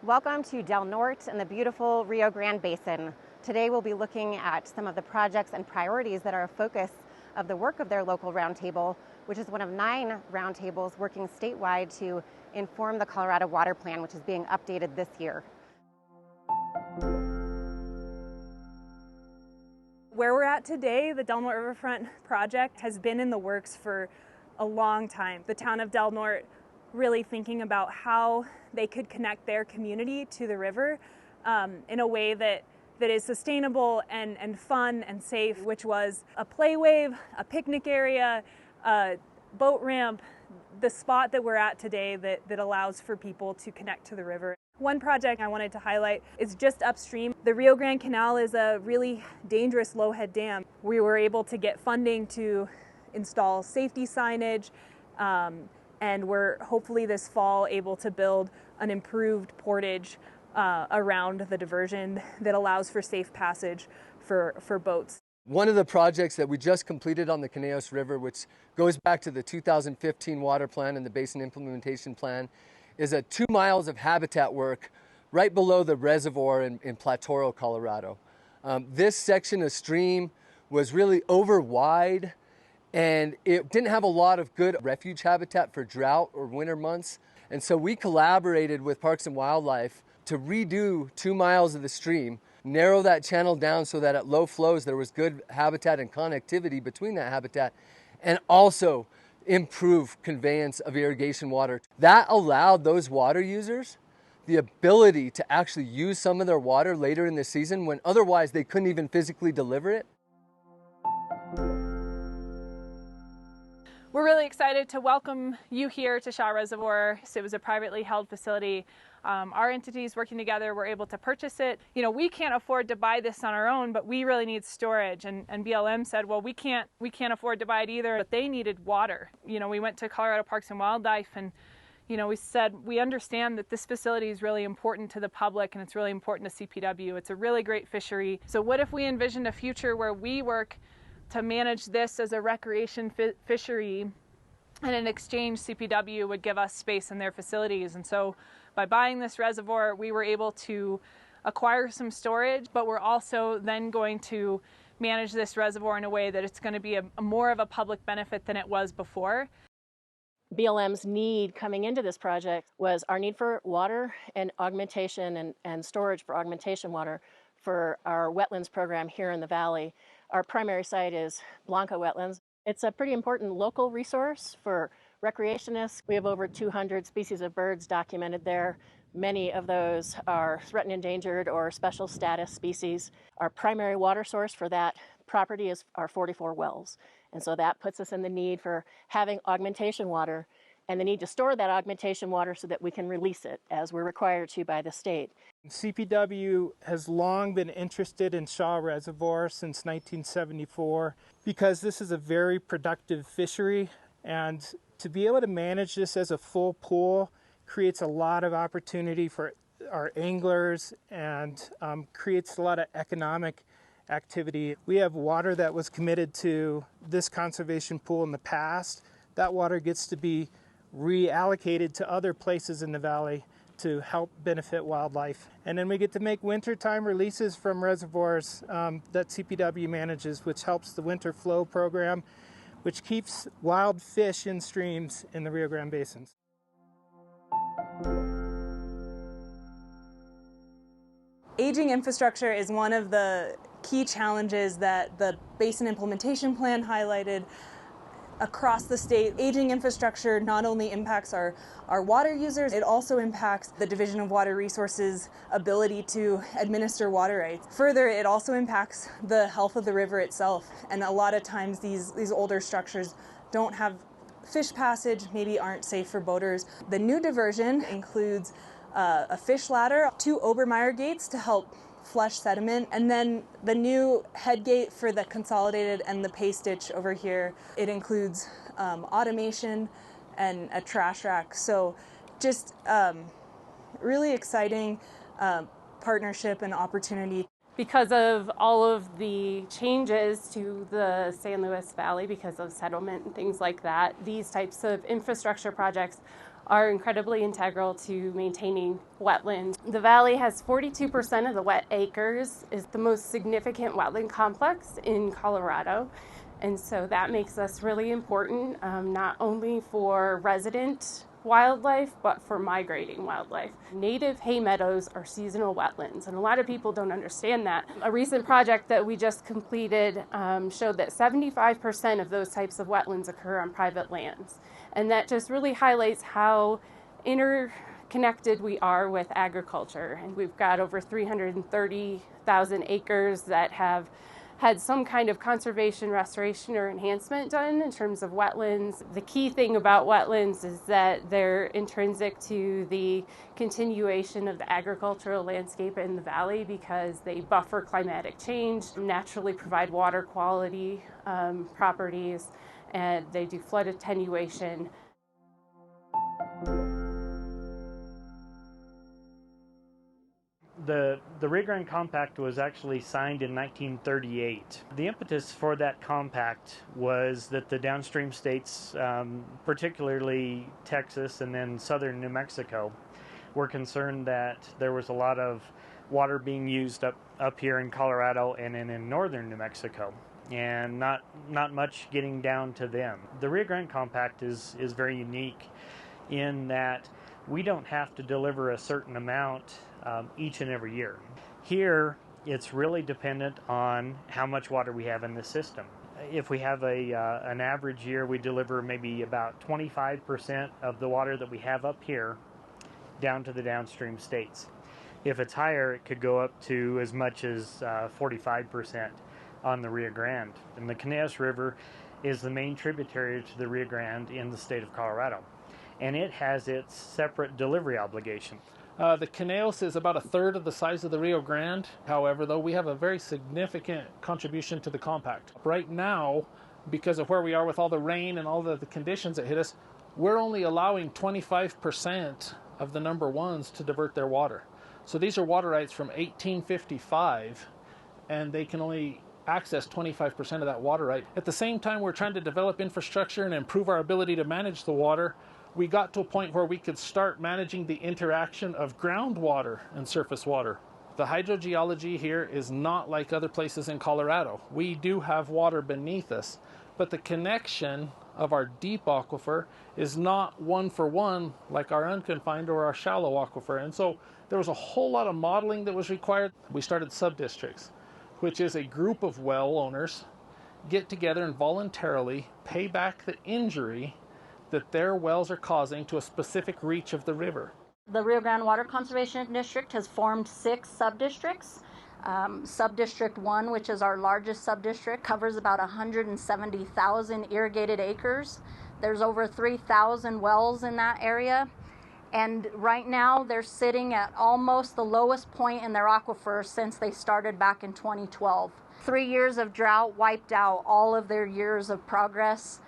Welcome to Del Norte and the beautiful Rio Grande Basin. Today we'll be looking at some of the projects and priorities that are a focus of the work of their local roundtable, which is one of 9 roundtables working statewide to inform the Colorado Water Plan, which is being updated this year. Where we're at today, the Del Norte Riverfront project has been in the works for a long time. The town of Del Norte really thinking about how they could connect their community to the river in a way that is sustainable and fun and safe, which was a play wave, a picnic area, a boat ramp, the spot that we're at today that allows for people to connect to the river. One project I wanted to highlight is just upstream. The Rio Grande Canal is a really dangerous low-head dam. We were able to get funding to install safety signage, and we're hopefully this fall able to build an improved portage around the diversion that allows for safe passage for boats. One of the projects that we just completed on the Conejos River, which goes back to the 2015 Water Plan and the Basin Implementation Plan, is 2 miles of habitat work right below the reservoir in Platoro, Colorado. This section of stream was really over wide, and it didn't have a lot of good refuge habitat for drought or winter months. And so we collaborated with Parks and Wildlife to redo 2 miles of the stream, narrow that channel down so that at low flows there was good habitat and connectivity between that habitat, and also improve conveyance of irrigation water. That allowed those water users the ability to actually use some of their water later in the season when otherwise they couldn't even physically deliver it. We're really excited to welcome you here to Shaw Reservoir. It was a privately held facility. Our entities working together were able to purchase it. You know, we can't afford to buy this on our own, but we really need storage. And BLM said, well, we can't afford to buy it either, but they needed water. You know, we went to Colorado Parks and Wildlife and, you know, we said, we understand that this facility is really important to the public and it's really important to CPW. It's a really great fishery. So what if we envisioned a future where we work to manage this as a recreation fishery, and in exchange CPW would give us space in their facilities? And so by buying this reservoir, we were able to acquire some storage, but we're also then going to manage this reservoir in a way that it's going to be a more of a public benefit than it was before. BLM's need coming into this project was our need for water and augmentation and storage for augmentation water for our wetlands program here in the valley. Our primary site is Blanca Wetlands. It's a pretty important local resource for recreationists. We have over 200 species of birds documented there. Many of those are threatened, endangered, or special status species. Our primary water source for that property is our 44 wells. And so that puts us in the need for having augmentation water and the need to store that augmentation water so that we can release it as we're required to by the state. CPW has long been interested in Shaw Reservoir since 1974 because this is a very productive fishery, and to be able to manage this as a full pool creates a lot of opportunity for our anglers and creates a lot of economic activity. We have water that was committed to this conservation pool in the past. That water gets to be reallocated to other places in the valley to help benefit wildlife. And then we get to make wintertime releases from reservoirs that CPW manages, which helps the winter flow program, which keeps wild fish in streams in the Rio Grande Basin. Aging infrastructure is one of the key challenges that the Basin Implementation Plan highlighted across the state. Aging infrastructure not only impacts our water users, it also impacts the Division of Water Resources' ability to administer water rights. Further, it also impacts the health of the river itself. And a lot of times these older structures don't have fish passage, maybe aren't safe for boaters. The new diversion includes a fish ladder, 2 Obermeyer gates to help flush sediment, and then the new head gate for the consolidated and the paste ditch over here. It includes automation and a trash rack. So just really exciting partnership and opportunity. Because of all of the changes to the San Luis Valley because of settlement and things like that, these types of infrastructure projects are incredibly integral to maintaining wetlands. The valley has 42% of the wet acres, is the most significant wetland complex in Colorado. And so that makes us really important, not only for resident wildlife, but for migrating wildlife. Native hay meadows are seasonal wetlands, and a lot of people don't understand that. A recent project that we just completed showed that 75% of those types of wetlands occur on private lands. And that just really highlights how interconnected we are with agriculture. And we've got over 330,000 acres that have had some kind of conservation, restoration, or enhancement done in terms of wetlands. The key thing about wetlands is that they're intrinsic to the continuation of the agricultural landscape in the valley because they buffer climatic change, naturally provide water quality properties, and they do flood attenuation. The Rio Grande Compact was actually signed in 1938. The impetus for that compact was that the downstream states, particularly Texas and then southern New Mexico, were concerned that there was a lot of water being used up here in Colorado and in northern New Mexico, and not much getting down to them. The Rio Grande Compact is very unique in that we don't have to deliver a certain amount each and every year. Here, it's really dependent on how much water we have in the system. If we have an average year, we deliver maybe about 25% of the water that we have up here down to the downstream states. If it's higher, it could go up to as much as 45% on the Rio Grande. And the Conejos River is the main tributary to the Rio Grande in the state of Colorado, and it has its separate delivery obligation. The Conejos is about a third of the size of the Rio Grande. However, though, we have a very significant contribution to the compact. Right now, because of where we are with all the rain and all the conditions that hit us, we're only allowing 25% of the number ones to divert their water. So these are water rights from 1855, and they can only access 25% of that water right. At the same time, we're trying to develop infrastructure and improve our ability to manage the water. We got to a point where we could start managing the interaction of groundwater and surface water. The hydrogeology here is not like other places in Colorado. We do have water beneath us, but the connection of our deep aquifer is not one for one like our unconfined or our shallow aquifer. And so there was a whole lot of modeling that was required. We started subdistricts, which is a group of well owners get together and voluntarily pay back the injury that their wells are causing to a specific reach of the river. The Rio Grande Water Conservation District has formed 6 subdistricts. Subdistrict 1, which is our largest subdistrict, covers about 170,000 irrigated acres. There's over 3,000 wells in that area. And right now they're sitting at almost the lowest point in their aquifer since they started back in 2012. 3 years of drought wiped out all of their years of progress.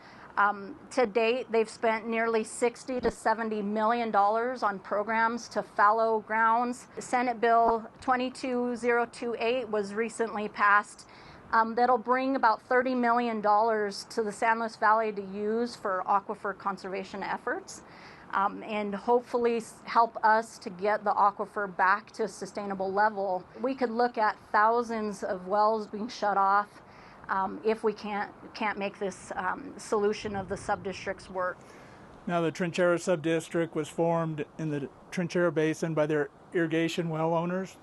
To date, they've spent nearly $60 to $70 million on programs to fallow grounds. Senate Bill 22028 was recently passed. That'll bring about $30 million to the San Luis Valley to use for aquifer conservation efforts, and hopefully help us to get the aquifer back to a sustainable level. We could look at thousands of wells being shut off if we can't make this solution of the subdistricts work. Now, the Trinchera subdistrict was formed in the Trinchera Basin by their irrigation well owners.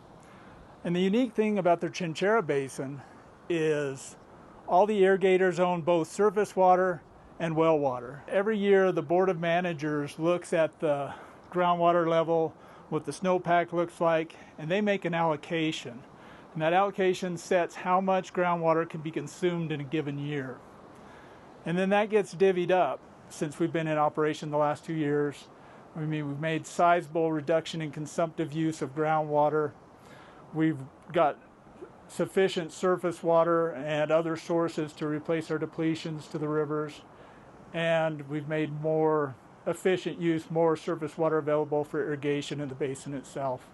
And the unique thing about the Trinchera Basin is all the irrigators own both surface water and well water. Every year, the Board of Managers looks at the groundwater level, what the snowpack looks like, and they make an allocation. And that allocation sets how much groundwater can be consumed in a given year. And then that gets divvied up. Since we've been in operation the last 2 years, we've made sizable reduction in consumptive use of groundwater. We've got sufficient surface water and other sources to replace our depletions to the rivers. And we've made more efficient use, more surface water available for irrigation in the basin itself.